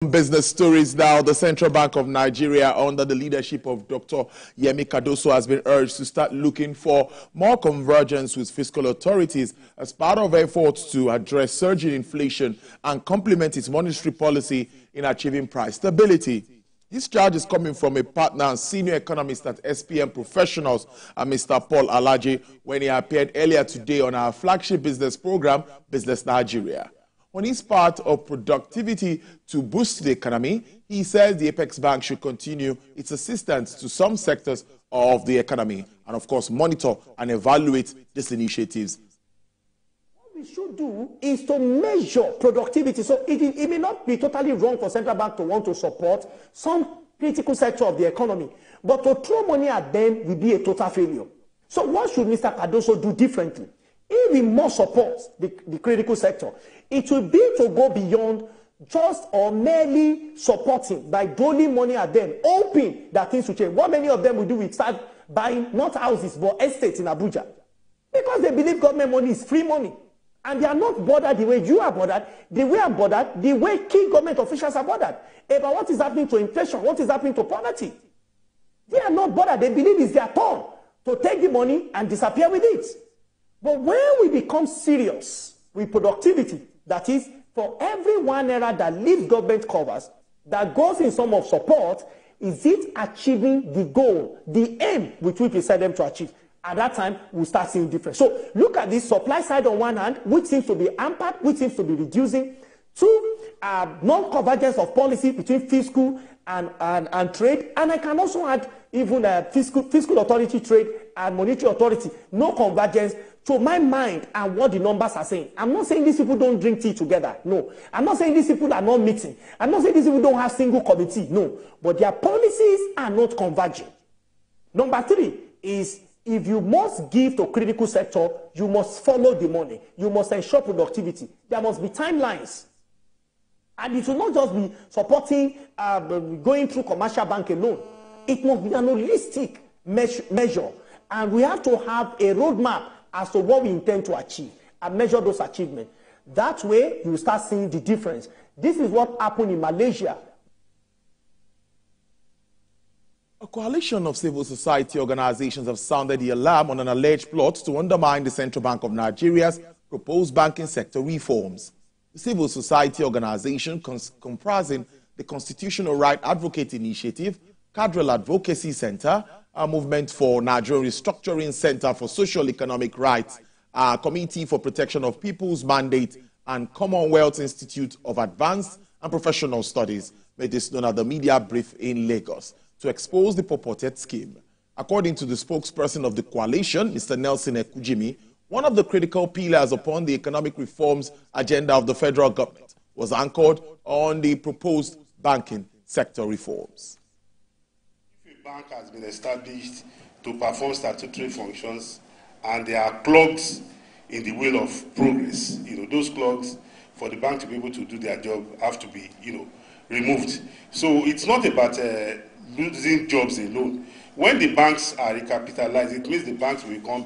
Business stories now. The Central Bank of Nigeria, under the leadership of Dr. Yemi Cardoso, has been urged to start looking for more convergence with fiscal authorities as part of efforts to address surging inflation and complement its monetary policy in achieving price stability. This charge is coming from a partner and senior economist at SPM Professionals, Mr. Paul Alaje, when he appeared earlier today on our flagship business program, Business Nigeria. On his part of productivity to boost the economy, he says the Apex Bank should continue its assistance to some sectors of the economy and, of course, monitor and evaluate these initiatives. What we should do is to measure productivity. So it may not be totally wrong for Central Bank to want to support some critical sector of the economy, but to throw money at them will be a total failure. So what should Mr. Cardoso do differently? If he more supports the critical sector, it will be to go beyond just or merely supporting by doling money at them, hoping that things will change. What many of them will do is start buying not houses but estates in Abuja, because they believe government money is free money. And they are not bothered the way you are bothered, the way I'm bothered, the way key government officials are bothered about what is happening to inflation, what is happening to poverty. They are not bothered. They believe it's their turn to take the money and disappear with it. But when we become serious with productivity, that is, for every 1 naira that leaves government covers, that goes in some of support, is it achieving the goal, the aim which we decide them to achieve? At that time, we'll start seeing difference. So look at this supply side on one hand, which seems to be hampered, which seems to be reducing. Two, non-convergence of policy between fiscal and trade. And I can also add even fiscal authority, trade, and monetary authority. No convergence. To my mind and what the numbers are saying, I'm not saying these people don't drink tea together. No. I'm not saying these people are not meeting. I'm not saying these people don't have single committee. No. But their policies are not converging. Number three is, if you must give to critical sector, you must follow the money. You must ensure productivity. There must be timelines. And it will not just be supporting, going through commercial bank alone. It must be an holistic measure. And we have to have a roadmap as to what we intend to achieve and measure those achievements. That way, you will start seeing the difference. This is what happened in Malaysia. A coalition of civil society organizations have sounded the alarm on an alleged plot to undermine the Central Bank of Nigeria's proposed banking sector reforms. The civil society organization comprising the Constitutional Right Advocate Initiative, Cadrel Advocacy Center, a Movement for Nigerian Restructuring Center for Social Economic Rights, Committee for Protection of People's Mandate, and Commonwealth Institute of Advanced and Professional Studies made this known at the media brief in Lagos to expose the purported scheme. According to the spokesperson of the coalition, Mr. Nelson Ekujimi, one of the critical pillars upon the economic reforms agenda of the federal government was anchored on the proposed banking sector reforms. Bank has been established to perform statutory functions, and there are clogs in the wheel of progress. Those clogs, for the bank to be able to do their job, have to be, removed. So it's not about losing jobs alone. When the banks are recapitalized, it means the banks will become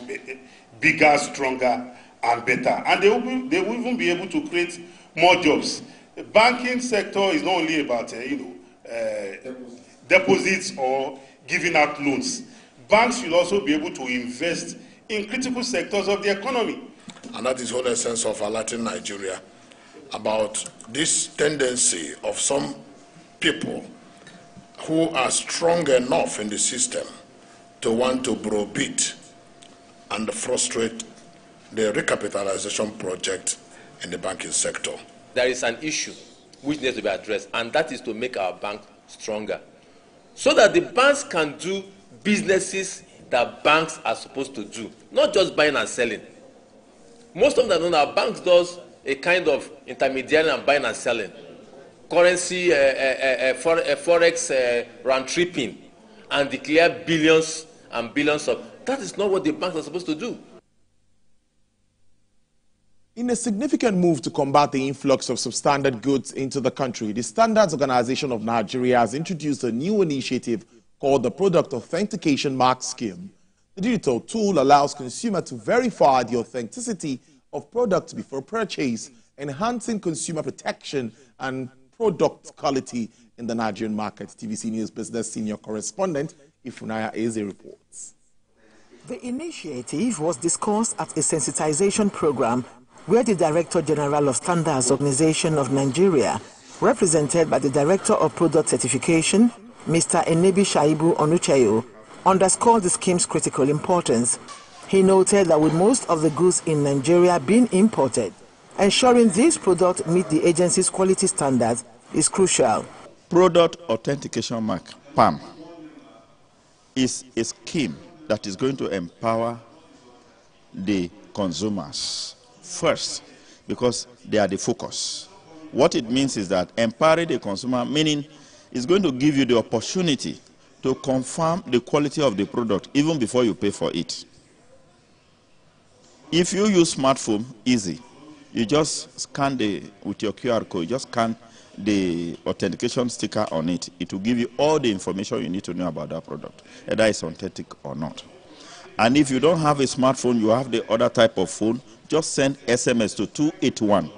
bigger, stronger, and better, and they will even be able to create more jobs. The banking sector is not only about deposits or giving out loans. Banks should also be able to invest in critical sectors of the economy. And that is the whole essence of alerting Nigeria about this tendency of some people who are strong enough in the system to want to browbeat and frustrate the recapitalization project in the banking sector. There is an issue which needs to be addressed, and that is to make our bank stronger, so that the banks can do businesses that banks are supposed to do, not just buying and selling. Most of them don't know our banks does a kind of intermediary and buying and selling, currency, forex round tripping, and declare billions and billions of. That is not what the banks are supposed to do. In a significant move to combat the influx of substandard goods into the country, the Standards Organization of Nigeria has introduced a new initiative called the Product Authentication Mark Scheme. The digital tool allows consumers to verify the authenticity of products before purchase, enhancing consumer protection and product quality in the Nigerian market. TVC News Business Senior Correspondent Ifunanya Eze reports. The initiative was discussed at a sensitization program where the Director General of Standards Organization of Nigeria, represented by the Director of Product Certification, Mr. Enebi Shaibu Onucheyo, underscored the scheme's critical importance. He noted that with most of the goods in Nigeria being imported, ensuring these products meet the agency's quality standards is crucial. Product Authentication Mark, PAM, is a scheme that is going to empower the consumers first, because they are the focus. What it means is that empowering the consumer, meaning it's going to give you the opportunity to confirm the quality of the product even before you pay for it. If you use smartphone, easy. You just scan with your QR code, you just scan the authentication sticker on it. It will give you all the information you need to know about that product, whether it's authentic or not. And if you don't have a smartphone, you have the other type of phone, just send SMS to 281.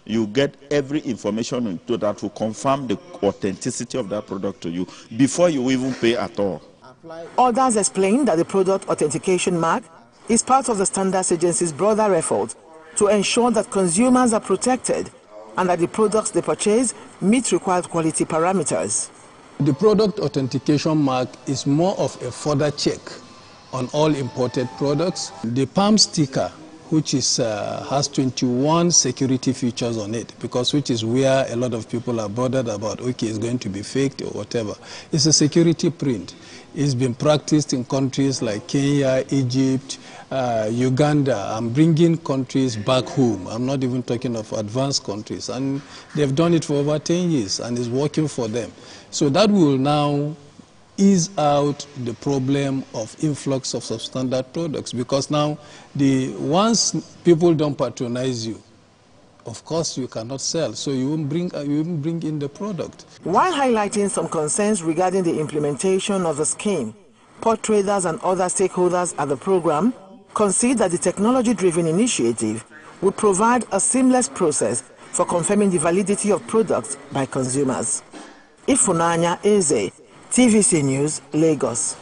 You get every information into that will confirm the authenticity of that product to you before you even pay at all. Others explained that the product authentication mark is part of the Standards Agency's broader effort to ensure that consumers are protected and that the products they purchase meet required quality parameters. The product authentication mark is more of a further check on all imported products. The PAM sticker, which is, has 21 security features on it, which is where a lot of people are bothered about, okay, it's going to be faked or whatever. It's a security print. It's been practiced in countries like Kenya, Egypt, Uganda. I'm bringing countries back home. I'm not even talking of advanced countries. And they've done it for over 10 years, and it's working for them. So that will now ease out the problem of influx of substandard products, because now once people don't patronize you, of course you cannot sell, so you won't bring in the product. While highlighting some concerns regarding the implementation of the scheme, port traders and other stakeholders at the program concede that the technology-driven initiative would provide a seamless process for confirming the validity of products by consumers. Ifunanya Eze, TVC News, Lagos.